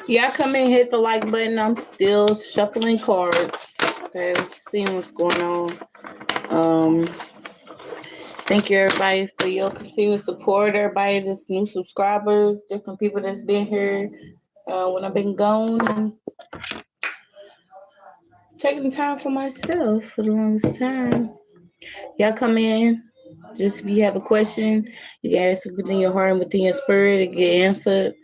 Yeah, come in, hit the like button. I'm still shuffling cards. Okay, just seeing what's going on. Thank you everybody for your continued support. Everybody that's new subscribers, different people that's been here when I've been gone, and taking the time for myself for the longest time. Y'all come in. Just if you have a question, you can ask it within your heart and within your spirit. It get answered.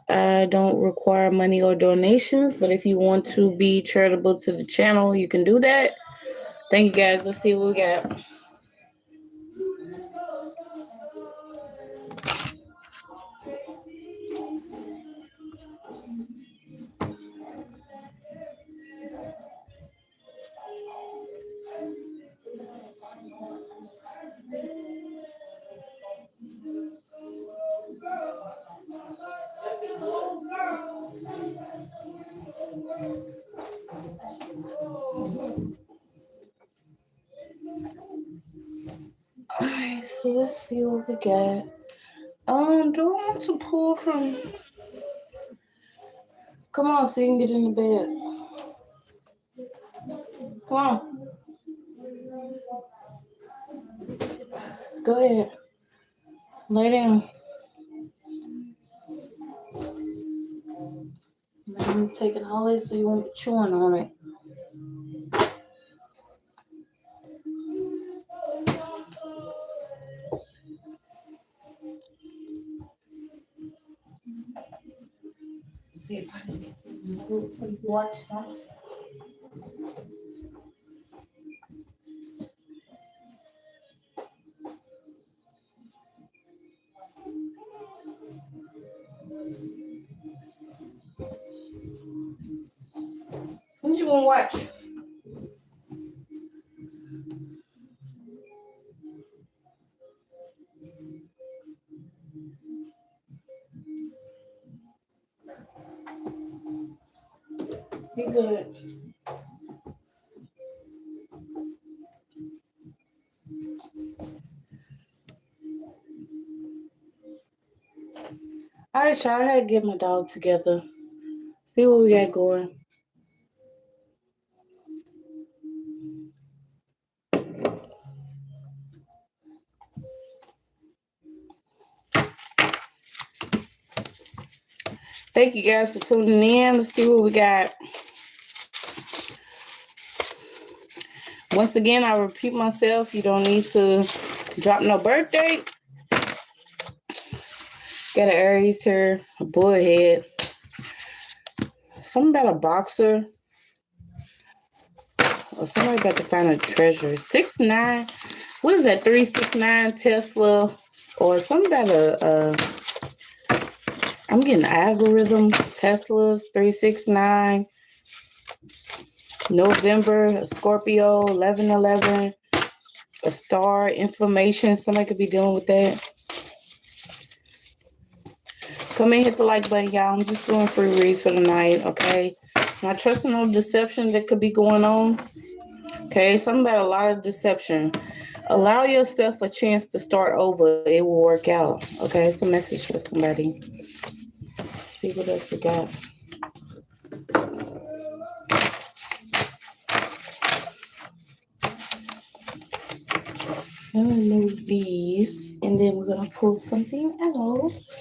I don't require money or donations, but if you want to be charitable to the channel, you can do that. Thank you guys. Let's see what we got. Alright, so let's see what we got. Do I want to pull from? Come on, so you can get in the bed. Come on. Go ahead. Lay down. I'm taking all this so you won't be chewing on it. See if I can watch something. What you want to watch? Be good. All right, y'all. I had to get my dog together. See what we got going. Thank you guys for tuning in. Let's see what we got. Once again, I repeat myself. You don't need to drop no birth date. Got an Aries here, a bullhead. Something about a boxer. Or somebody about to find a treasure. 6'9". What is that? 369 Tesla. Or something about I'm getting algorithm. Teslas, 369. November, a Scorpio, 1111. A star, information. Somebody could be dealing with that. Come in, hit the like button, y'all. I'm just doing free reads for the night, okay? Not trusting no deception that could be going on. Okay, something about a lot of deception. Allow yourself a chance to start over. It will work out. Okay, it's a message for somebody. Let's see what else we got. Let me move these, and then we're going to pull something else.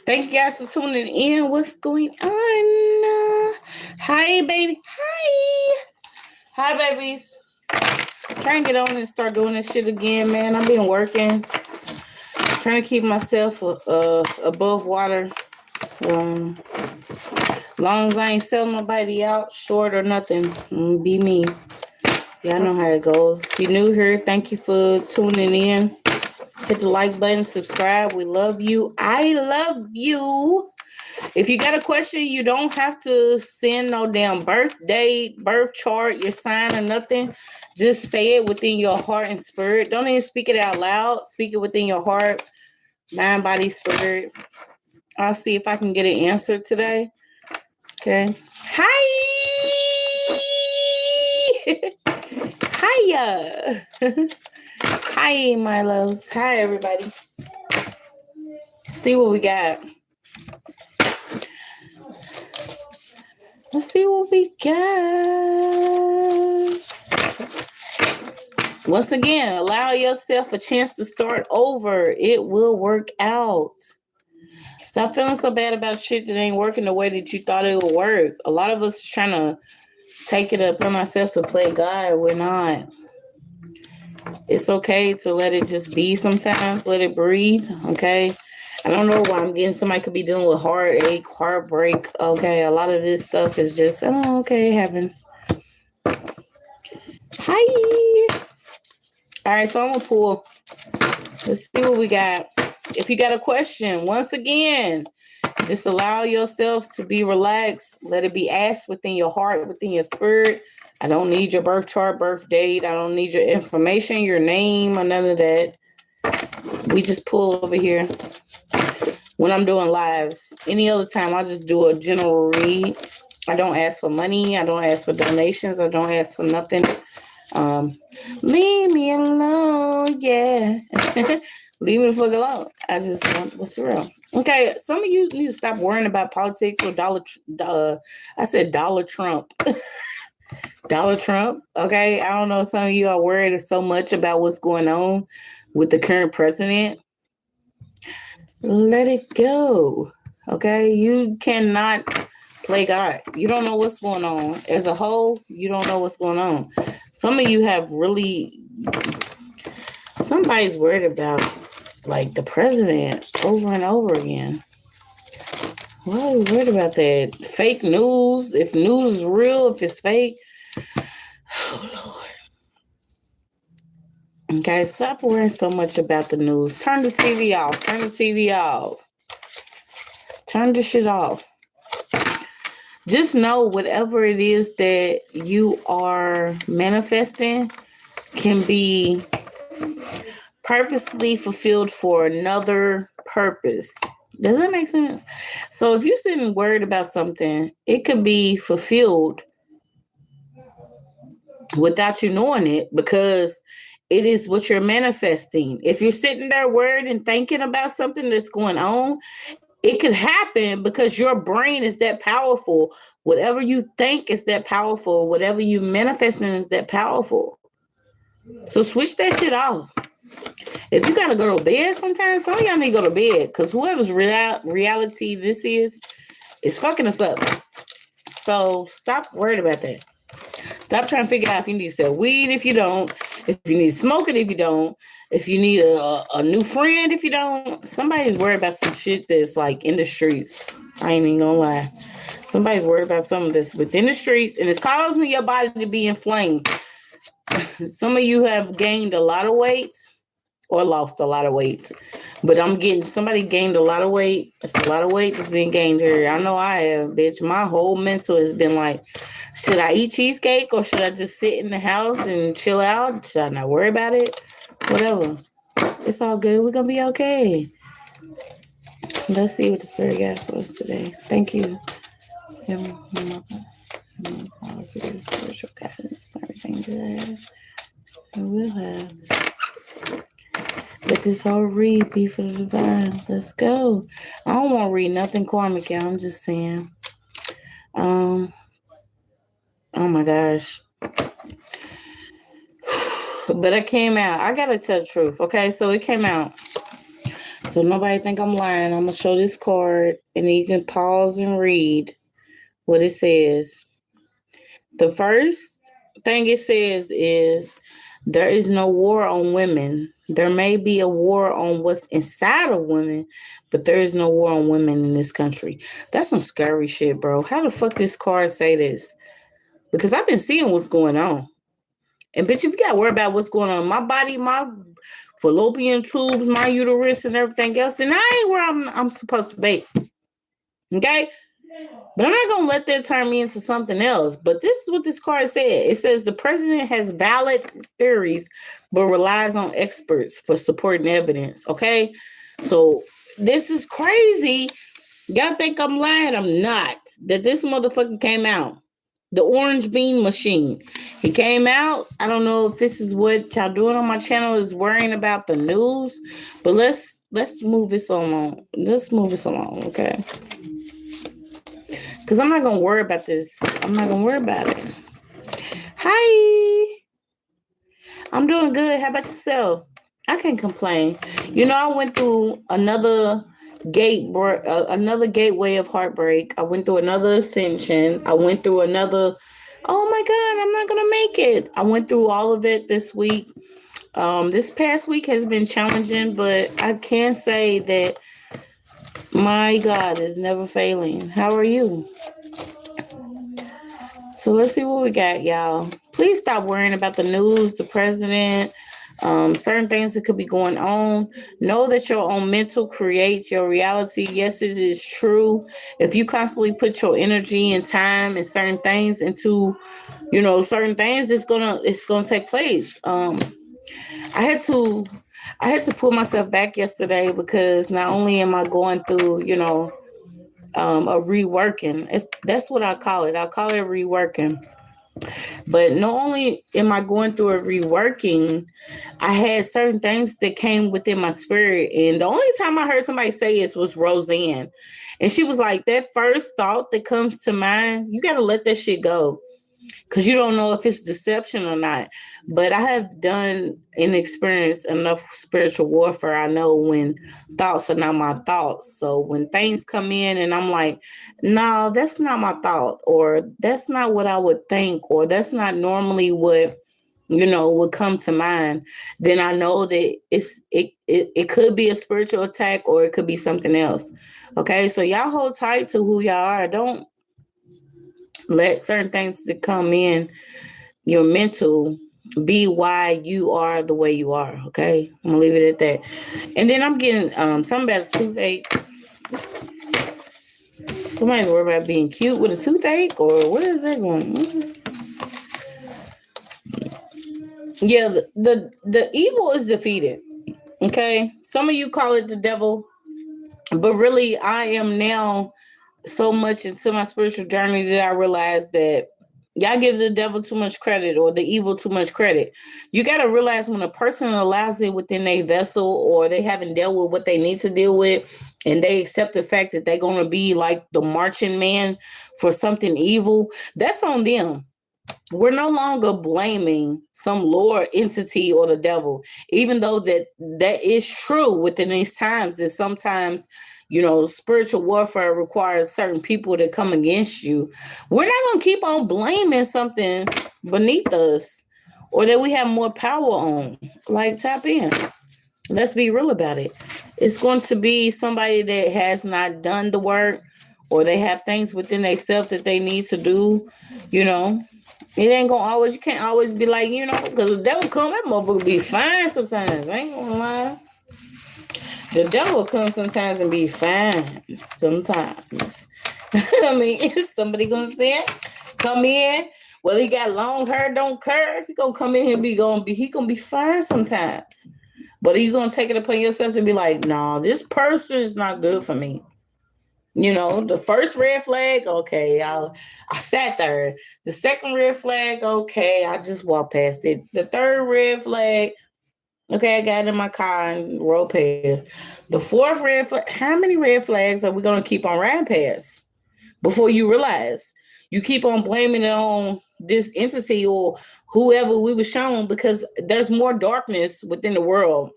Thank you guys for tuning in. What's going on? Hi, baby. Hi, babies. Trying to get on and start doing this shit again, man. I've been working. Trying to keep myself above water. Long as I ain't selling nobody out, short or nothing. Be me. Y'all know how it goes. If you're new here, thank you for tuning in. Hit the like button, subscribe. We love you. I love you. If you got a question, you don't have to send no damn birth date, birth chart, your sign or nothing. Just say it within your heart and spirit. Don't even speak it out loud. Speak it within your heart, mind, body, spirit. I'll see if I can get an answer today. Okay. Hi. Hiya. Hi, my loves. Hi, everybody. see what we got. Let's see what we got. Once again, allow yourself a chance to start over. It will work out. Stop feeling so bad about shit that ain't working the way that you thought it would work. A lot of us are trying to take it upon ourselves to play God. We're not. It's okay to let it just be sometimes. Let it breathe, okay? I don't know why I'm getting somebody could be dealing with heartache, heartbreak. Okay, a lot of this stuff is just, oh, okay, it happens. Hi. All right, so I'm going to pull. Let's see what we got. If you got a question, once again, just allow yourself to be relaxed. Let it be asked within your heart, within your spirit. I don't need your birth chart, birth date. I don't need your information, your name, or none of that. We just pull over here when I'm doing lives. Any other time, I'll just do a general read. I don't ask for money. I don't ask for donations. I don't ask for nothing. Leave me alone, yeah. Leave me the fuck alone. I just want what's real. Okay, some of you need to stop worrying about politics or I said Dollar Trump. Dollar Trump, okay? I don't know, some of you are worried so much about what's going on with the current president. Let it go, okay? You cannot play God. You don't know what's going on. As a whole, you don't know what's going on. Some of you have really... Somebody's worried about, like, the president over and over again. Why are we worried about that? Fake news. If news is real, if it's fake. Oh, Lord. Okay, stop worrying so much about the news. Turn the TV off. Turn the TV off. Turn the shit off. Just know whatever it is that you are manifesting can be purposely fulfilled for another purpose. Does that make sense? So if you're sitting worried about something, it could be fulfilled without you knowing it because it is what you're manifesting. If you're sitting there worried and thinking about something that's going on, it could happen because your brain is that powerful. Whatever you think is that powerful. Whatever you manifesting is that powerful. So switch that shit off. If you gotta go to bed sometimes, some of y'all need to go to bed because whoever's reality this is fucking us up. So stop worried about that. Stop trying to figure out if you need to sell weed if you don't, if you need to smoke it if you don't, if you need a new friend if you don't. Somebody's worried about some shit that's like in the streets. I ain't even gonna lie. Somebody's worried about something that's within the streets and it's causing your body to be inflamed. Some of you have gained a lot of weight or lost a lot of weight. But somebody gained a lot of weight. It's a lot of weight that's being gained here. I know I have, bitch. My whole mental has been like, should I eat cheesecake or should I just sit in the house and chill out? Should I not worry about it? Whatever. It's all good. We're going to be okay. Let's see what the Spirit got for us today. Thank you. Spiritual guidance and everything that I will have. Let this whole read be for the divine. Let's go. I don't want to read nothing karmic, y'all. I'm just saying. Oh my gosh. But it came out. I gotta tell the truth. Okay, so it came out. So nobody think I'm lying. I'm gonna show this card and then you can pause and read what it says. The first thing it says is there is no war on women. There may be a war on what's inside of women, but there is no war on women in this country. That's some scary shit, bro. How the fuck this card say this? Because I've been seeing what's going on. And bitch, if you gotta worry about what's going on in my body, my fallopian tubes, my uterus, and everything else, then I ain't where I'm supposed to be. Okay? But I'm not going to let that turn me into something else. But this is what this card said. It says the president has valid theories, but relies on experts for supporting evidence. Okay? So this is crazy. Y'all think I'm lying? I'm not. That this motherfucker came out. The orange bean machine. He came out. I don't know if this is what y'all doing on my channel is worrying about the news. But let's let's move this along. Let's move this along, okay? Because I'm not gonna worry about this. I'm not gonna worry about it. Hi, I'm doing good. How about yourself? I can't complain. You know, I went through another another gateway of heartbreak. I went through another ascension. I went through another. Oh my God, I'm not gonna make it. I went through all of it this week. This past week has been challenging, but I can say that my God is never failing. How are you? So let's see what we got, y'all. Please stop worrying about the news, the president, certain things that could be going on. Know that your own mental creates your reality. Yes, it is true. If you constantly put your energy and time and certain things into, certain things, it's gonna take place. I had to pull myself back yesterday because not only am I going through, a reworking. That's what I call it. I call it reworking. But not only am I going through a reworking, I had certain things that came within my spirit. And the only time I heard somebody say this was Roseanne. And she was like, that first thought that comes to mind, you got to let that shit go. Because you don't know if it's deception or not. But I have done and experienced enough spiritual warfare. I know when thoughts are not my thoughts. So when things come in and I'm like, no, that's not my thought, or that's not what I would think, or that's not normally what would come to mind, then I know that it could be a spiritual attack or it could be something else. Okay, so y'all hold tight to who y'all are. Don't let certain things that come in your mental be why you are the way you are. Okay, I'm gonna leave it at that. And then I'm getting something about a toothache. Somebody's worried about being cute with a toothache, or where is that going? Yeah, the evil is defeated. Okay, some of you call it the devil, but really, I am now so much into my spiritual journey that I realized that y'all give the devil too much credit or the evil too much credit. You got to realize when a person allows it within a vessel, or they haven't dealt with what they need to deal with, and they accept the fact that they're going to be like the marching man for something evil, that's on them. We're no longer blaming some lower entity or the devil, even though that is true within these times. That sometimes, spiritual warfare requires certain people to come against you. We're not going to keep on blaming something beneath us or that we have more power on. Like, tap in. Let's be real about it. It's going to be somebody that has not done the work, or they have things within themselves that they need to do, It ain't gonna always, you can't always be like, because the devil come, that motherfucker be fine sometimes. I ain't gonna lie. The devil come sometimes and be fine sometimes. I mean, is somebody gonna say it? Come in, well, he got long hair, don't care. He gonna come in here, he gonna be fine sometimes. But are you gonna take it upon yourself to be like, no, this person is not good for me? The first red flag, okay, I sat there. The second red flag, okay, I just walked past it. The third red flag, okay, I got in my car and rolled past. The fourth red flag, how many red flags are we going to keep on riding past before you realize you keep on blaming it on this entity or whoever we were shown, because there's more darkness within the world.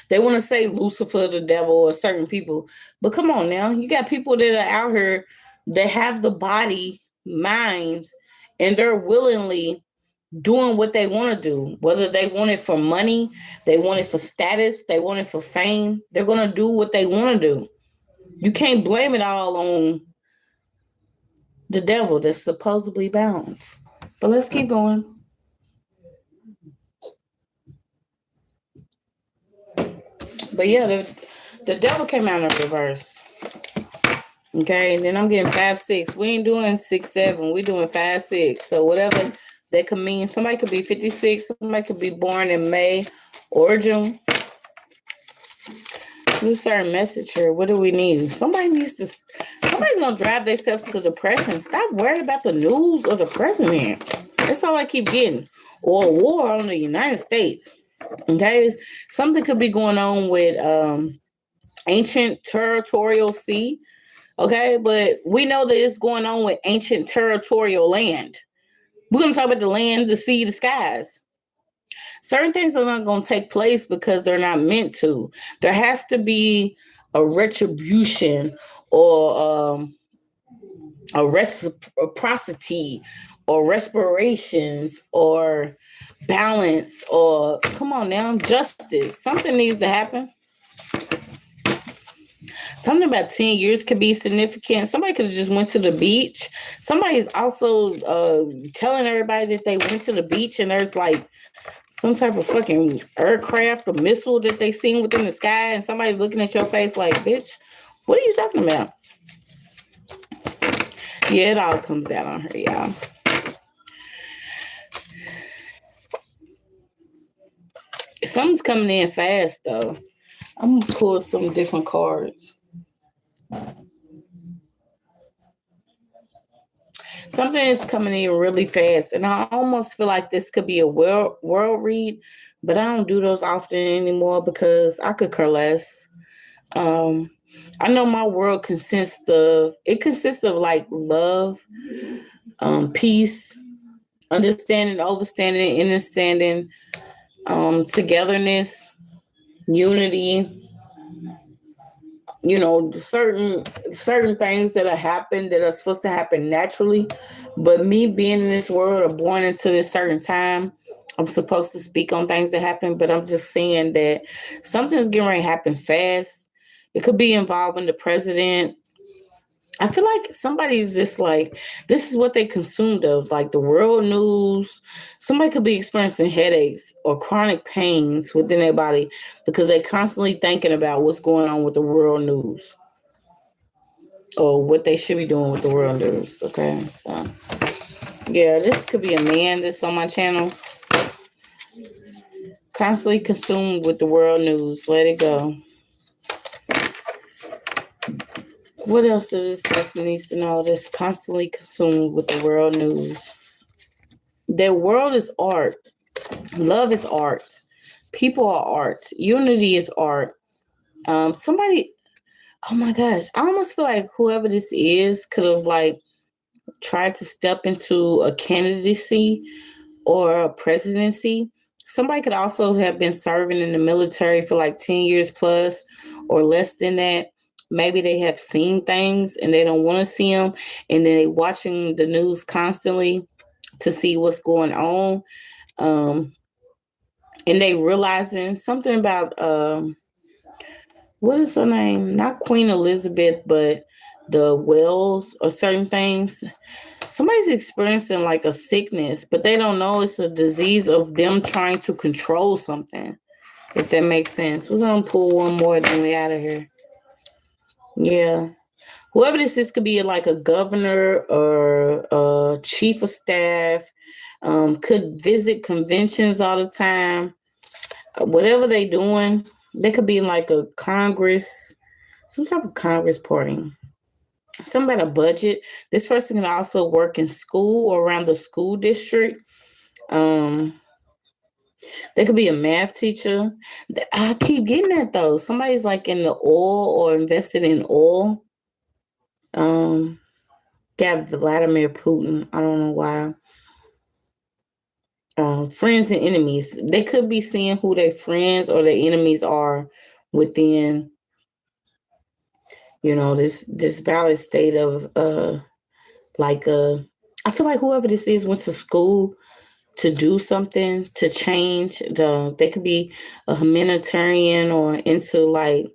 They want to say Lucifer, the devil, or certain people. But come on now. You got people that are out here that have the body, minds, and they're willingly doing what they want to do. Whether they want it for money, they want it for status, they want it for fame. They're going to do what they want to do. You can't blame it all on the devil that's supposedly bound. But let's keep going. But yeah, the devil came out in reverse. Okay, and then I'm getting 5-6. We ain't doing 6-7. We're doing 5-6. So whatever that could mean. Somebody could be 56. Somebody could be born in May or June. There's a certain message here. What do we need? Somebody's gonna drive themselves to depression. Stop worrying about the news or the president. That's all I keep getting. Or a war on the United States. Okay, something could be going on with ancient territorial sea. Okay, but we know that it's going on with ancient territorial land. We're going to talk about the land, the sea, the skies. Certain things are not going to take place because they're not meant to. There has to be a retribution or a reciprocity or respirations or balance or come on now, justice. Something needs to happen. Something about 10 years could be significant. Somebody could have just went to the beach. Somebody's also telling everybody that they went to the beach and there's like some type of fucking aircraft or missile that they seen within the sky and somebody's looking at your face like, bitch, what are you talking about? Yeah, it all comes out on her, y'all. Something's coming in fast though. I'm gonna pull some different cards. Something is coming in really fast, and I almost feel like this could be a world read, but I don't do those often anymore because I could care less. Um, I know my world consists of like love, peace, understanding, overstanding, understanding, togetherness, unity. You know, certain things that are happen that are supposed to happen naturally, but me being in this world or born into this certain time, I'm supposed to speak on things that happen, but I'm just saying that something's getting ready to happen fast. It could be involving the president. I feel like somebody's just like, this is what they consumed of, like the world news. Somebody could be experiencing headaches or chronic pains within their body because they're constantly thinking about what's going on with the world news or what they should be doing with the world news. Okay. So, yeah, this could be a man that's on my channel. Constantly consumed with the world news. Let it go. What else does this person needs to know that's constantly consumed with the world news? Their world is art. Love is art. People are art. Unity is art. Somebody, oh my gosh, I almost feel like whoever this is could have like tried to step into a candidacy or a presidency. Somebody could also have been serving in the military for like 10 years plus or less than that. Maybe they have seen things and they don't want to see them. And then they watching the news constantly to see what's going on. And they realizing something about what is her name? Not Queen Elizabeth, but the wells or certain things. Somebody's experiencing like a sickness, but they don't know it's a disease of them trying to control something. If that makes sense. We're gonna pull one more, then we out of here. Yeah. Whoever this is could be like a governor or a chief of staff, could visit conventions all the time. Whatever they doing, they could be like a Congress, some type of Congress party. Something about a budget. This person can also work in school or around the school district. Um, they could be a math teacher. I keep getting that though. Somebody's like in the oil or invested in oil. Got Vladimir Putin. I don't know why. Friends and enemies. They could be seeing who their friends or their enemies are within, this valid state of I feel like whoever this is went to school to do something to change they could be a humanitarian or into like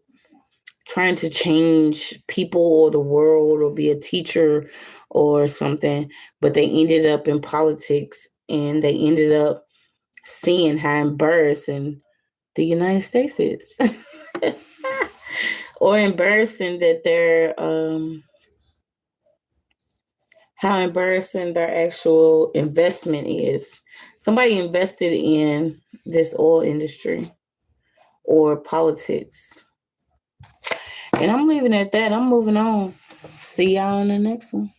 trying to change people or the world or be a teacher or something, but they ended up in politics and they ended up seeing how embarrassing the United States is. Or embarrassing that they're how embarrassing their actual investment is. Somebody invested in this oil industry or politics. And I'm leaving it at that. I'm moving on. See y'all in the next one.